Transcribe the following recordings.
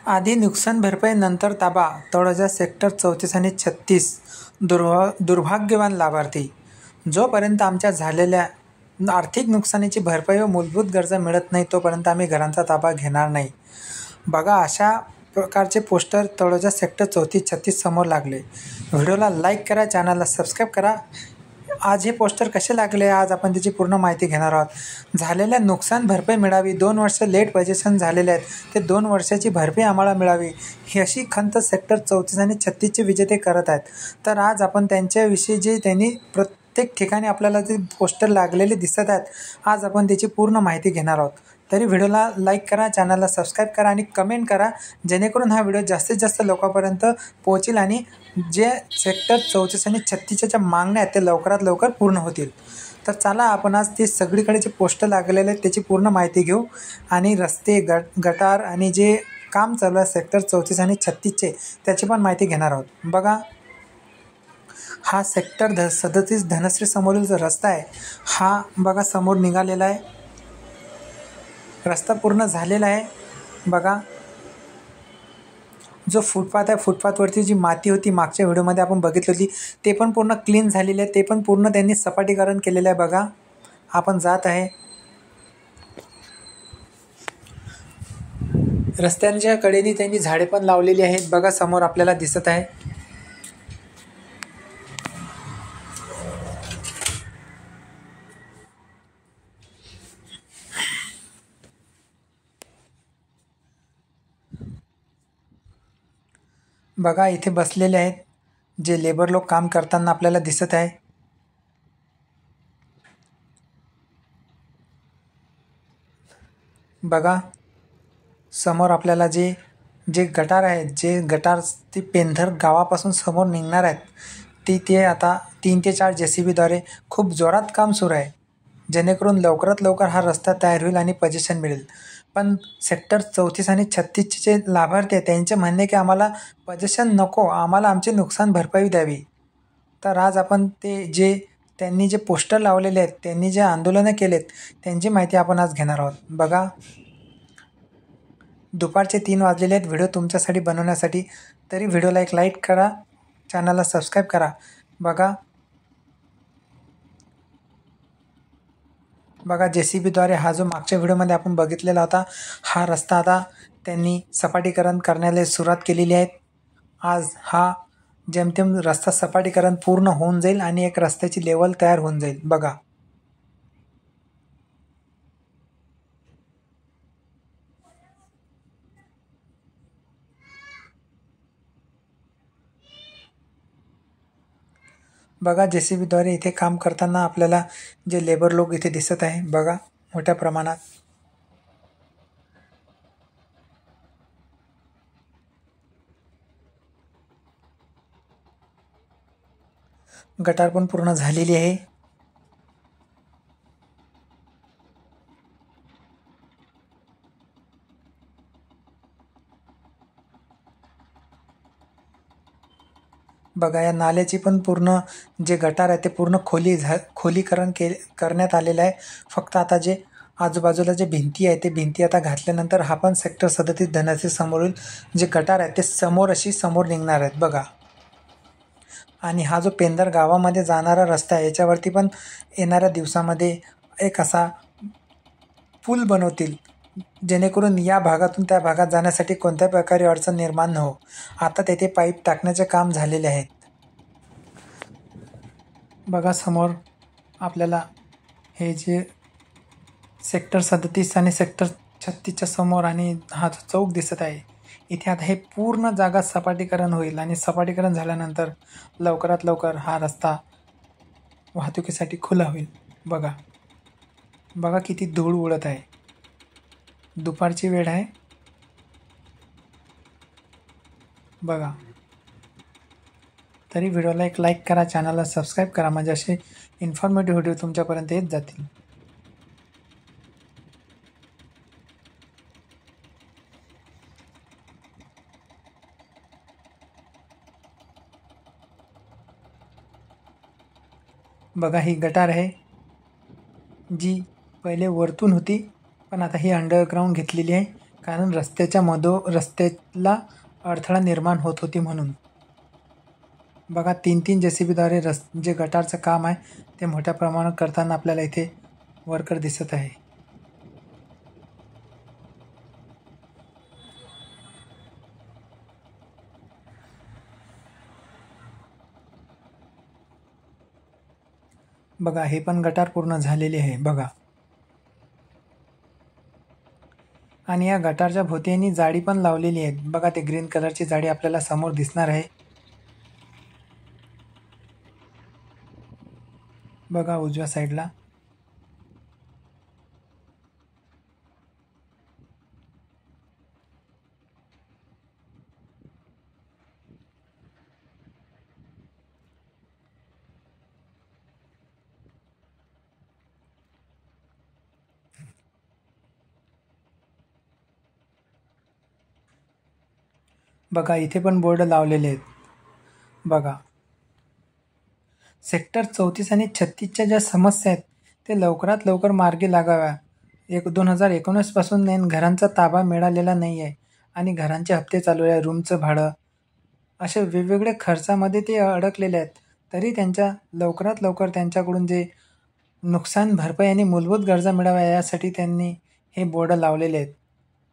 आधी नुकसान भरपाई नंतर ताबा तळोजा सेक्टर 34 आणि 36 दुर्भाग्यवान लाभार्थी। जोपर्यंत आमच्या झालेल्या आर्थिक नुकसानीची भरपाई व मूलभूत गरजा मिळत नाही तोपर्यंत आम्ही घरांचा ताबा घेणार नाही। बघा, अशा प्रकारचे पोस्टर तळोजा सेक्टर 34-36 समोर लागले। व्हिडिओला लाईक करा, चॅनलला सबस्क्राईब करा। आज हे पोस्टर कसे लागले, आज आपण त्याची पूर्ण माहिती घेणार आहोत। झालेल्या नुकसान भरपाई मिळावी, 2 वर्ष लेट पोझिशन झालेले आहेत, ते 2 वर्षाची भरपाई आम्हाला मिळावी, ही अशी खंत सेक्टर 34 आणि 36चे विजेते करत आहेत। तर आज आपण त्यांच्याविषयी जे त्यांनी प्रत्येक ठिकाणी आपल्याला जे पोस्टर लागलेले दिसत आहेत, आज आपण त्याची पूर्ण माहिती घेणार आहोत। तरी व्हिडिओला लाईक करा, चॅनलला सबस्क्राईब करा आणि कमेंट करा, जेणेकरून हा व्हिडिओ जास्तीत जास्त लोकांपर्यंत पोहोचेल आणि जे सेक्टर 34 आणि 36च्या मागण्या आहेत ते लवकरात लवकर पूर्ण होतील। तर चला आपण आज ते सगळीकडे जे पोस्टर लागलेले आहेत त्याची पूर्ण माहिती घेऊ आणि रस्ते, गटार आणि जे काम चालू आहे सेक्टर 34 आणि 36चे त्याची पण माहिती घेणार आहोत। बघा, हा सेक्टर 37 धनश्री समोरील जो रस्ता आहे, हा बघा समोर निघालेला आहे, रस्ता पूर्ण झालेला आहे। बघा, जो फुटपाथ आहे, फुटपाथवरती जी माती होती मागच्या व्हिडिओमध्ये आपण बघितली होती, ते पण पूर्ण क्लीन झालेले आहे, ते पण पूर्ण त्यांनी सपाटीकरण केलेलं आहे। बघा, आपण जात आहे, रस्त्यांच्या कडेने त्यांनी झाडे पण लावलेली आहेत। बघा, समोर आपल्याला दिसत आहे। बघा, इथे बसलेले आहेत जे लेबर लोक काम करताना आपल्याला दिसत आहे। बघा, समोर आपल्याला जे गटार आहेत, जे गटार ती पेंधर गावापासून समोर निघणार आहेत, ते आता 3 ते 4 JCBद्वारे खूप जोरात काम सुरू आहे, जेणेकरून लवकरात लवकर हा रस्ता तयार होईल आणि पोझिशन मिळेल। पण सेक्टर 34 आणि 36चे जे लाभार्थी आहेत त्यांचे म्हणणे की आम्हाला पोझिशन नको, आम्हाला आमचे नुकसान भरपाई द्यावी। तर आज आपण त्यांनी जे पोस्टर लावलेले आहेत, त्यांनी जे आंदोलनं केलेत त्यांची माहिती आपण आज घेणार आहोत। बघा, दुपारचे 3 वाजलेले आहेत व्हिडिओ तुमच्यासाठी बनवण्यासाठी, तरी व्हिडिओला एक लाईक करा, चॅनलला सबस्क्राईब करा। बघा, JCBद्वारे हा जो मागच्या व्हिडिओमध्ये आपण बघितलेला होता, हा रस्ता आता त्यांनी सपाटीकरण करण्याला सुरुवात केलेली आहे। आज हा जेमतेम रस्ता सपाटीकरण पूर्ण होऊन जाईल आणि एक रस्त्याची लेवल तयार होऊन जाईल। बघा, JCBद्वारे इथे काम करताना आपल्याला जे लेबर लोक इथे दिसत आहे, बघा मोठ्या प्रमाणात। गटार पण पूर्ण झालेली आहे। बघा, या नाल्याची पण पूर्ण जे गटार आहे ते पूर्ण खोलीकरण करण्यात आलेलं आहे। फक्त आता जे आजूबाजूला जे भिंती आहे ते भिंती आता घातल्यानंतर हा पण सेक्टर 37 धनश्री समोरील जे गटार आहे ते समोर निघणार आहेत। बघा, आणि हा जो पेंधर गावामध्ये जाणारा रस्ता आहे याच्यावरती पण येणाऱ्या दिवसामध्ये एक असा पूल बनवतील, जेणेकरून या भागातून त्या भागात जाण्यासाठी कोणत्या प्रकारे अडचण निर्माण न हो। आता तेथे पाईप टाकण्याचे काम झालेले आहेत। बघा, समोर आपल्याला हे जे सेक्टर 37 आणि सेक्टर 36च्या समोर आणि हा जो चौक दिसत आहे, इथे आता हे पूर्ण जागा सपाटीकरण होईल आणि सपाटीकरण झाल्यानंतर लवकरात लवकर हा रस्ता वाहतुकीसाठी खुला होईल। बघा किती धूळ उडत आहे, दुपारची वेळ आहे। बघा, तरी व्हिडिओला एक लाईक करा, चॅनलला सबस्क्राईब करा, म्हणजे असे इन्फॉर्मेटिव्ह व्हिडिओ तुमच्यापर्यंत येत जातील। बघा, ही गटार आहे जी पहिले वरतून होती, पण आता ही अंडरग्राऊंड घेतलेली आहे। कारण रस्त्याला अडथळा निर्माण होत होती म्हणून. बघा 3-3 JCBद्वारे जे गटारचं काम आहे ते मोठ्या प्रमाणात करताना आपल्याला इथे वर्कर दिसत आहे. बघा हे पण गटार पूर्ण झालेले आहे बघा. आणि या गटारच्या भोवती जाळी पण लावलेली आहे बघा. ते ग्रीन कलरची जाळी आपल्याला समोर दिसणार आहे बघा उजव्या साईडला. बघा इथे पण बोर्ड लावलेले आहेत बघा. सेक्टर 34 आणि 36च्या ज्या समस्या आहेत ते लवकरात लवकर मार्गी लागाव्या. 2019 पासून घरांचा ताबा मिळालेला नाही आहे आणि घरांचे हप्ते चालू आहे, रूमचं भाडं, असे वेगवेगळे खर्चामध्ये ते अडकलेले आहेत. तरी त्यांच्या लवकरात लवकर त्यांच्याकडून जे नुकसान भरपाई आणि मूलभूत गरजा मिळाव्या यासाठी त्यांनी हे बोर्ड लावलेले आहेत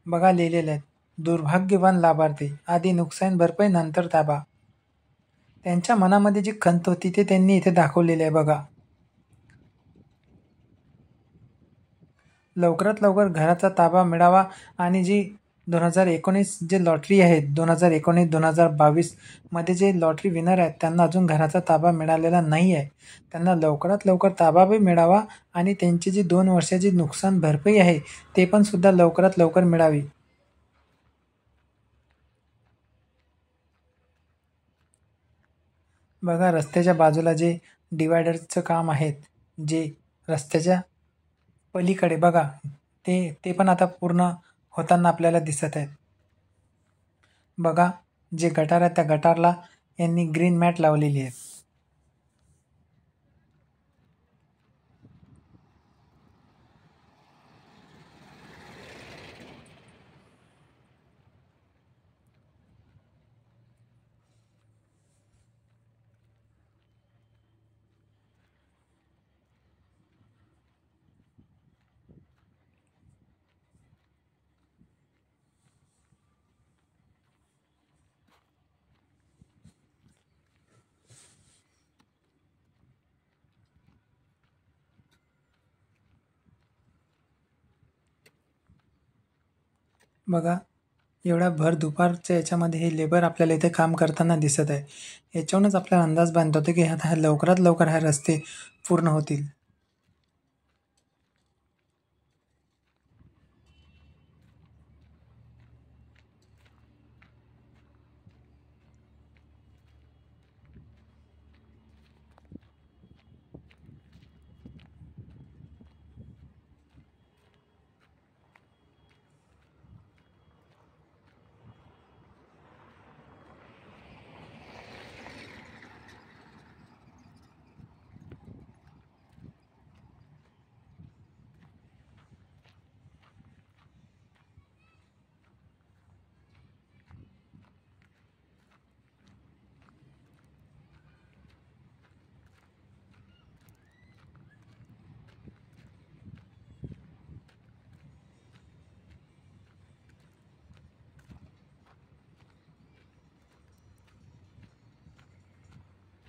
बघा. लिहिलेले आहेत दुर्भाग्यवान लाभार्थी, आधी नुकसान भरपाई नंतर ताबा. त्यांच्या मनामध्ये जी खंत होती ते त्यांनी इथे दाखवलेली आहे बघा. लवकरात लवकर घराचा ताबा मिळावा आणि जी 2019 जे लॉटरी आहे, 2019-2022 मध्ये जे लॉटरी विनर आहेत त्यांना अजून घराचा ताबा मिळालेला नाही आहे. त्यांना लवकरात लवकर ताबा बी मिळावा आणि त्यांची जी 2 वर्षाची नुकसान भरपाई आहे ते पण सुद्धा लवकरात लवकर मिळावी. बघा रस्त्याच्या बाजूला जे डिवायडरचं काम आहेत, जे रस्त्याच्या पलीकडे बघा ते पण आता पूर्ण होताना आपल्याला दिसत आहेत बघा. जे गटार आहे त्या गटारला यांनी ग्रीन मॅट लावलेली आहे. बघा एवढ्या भर दुपारच्या याच्यामध्ये हे लेबर आपल्याला इथे काम करताना दिसत आहे. याच्यावरूनच आपल्याला अंदाज बांधता होतो की आता लवकरात लवकर हा रस्ते पूर्ण होतील.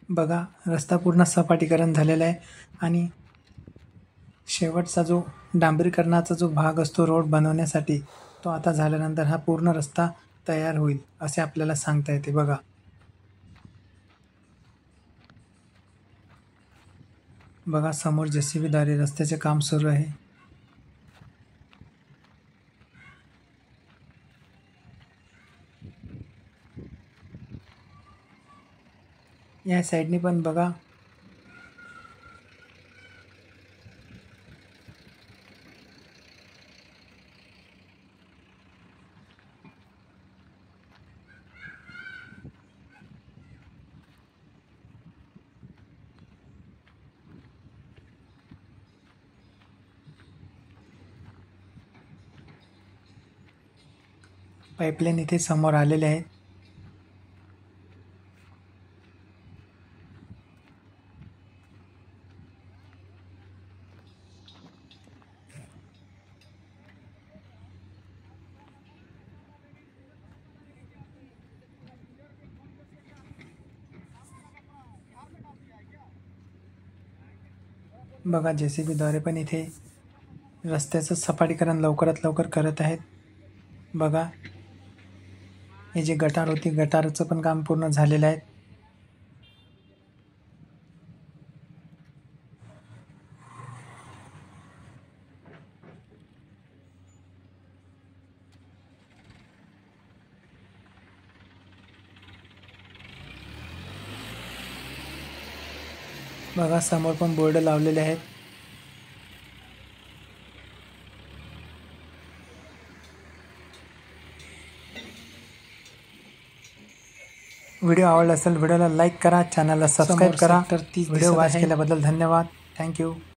बघा रस्ता पूर्ण सपाटीकरण झालेला आहे आणि शेवटचा जो डांबरीकरणाचा जो भाग असतो रोड बनवण्यासाठी तो आता झाल्यानंतर हा पूर्ण रस्ता तयार होईल असे आपल्याला सांगता येते बघा. बघा समोर JCBद्वारे रस्त्याचे काम सुरू आहे. या साईडनी पण बघा पाईपलाईन इथे समोर आलेले आहेत. बघा JCB द्वारे पण इथे रस्त्याचं सपाटीकरण लवकरात लवकर करत आहेत. बघा हे जे गटार होती, गटारचं पण काम पूर्ण झालेलं आहे. बघा समोर पण बोर्ड लावलेले आहेत. व्हिडिओ आवडला असेल व्हिडिओला लाईक करा, चॅनलला सबस्क्राईब करा. व्हिडिओ वॉच केल्याबद्दल धन्यवाद. थँक्यू.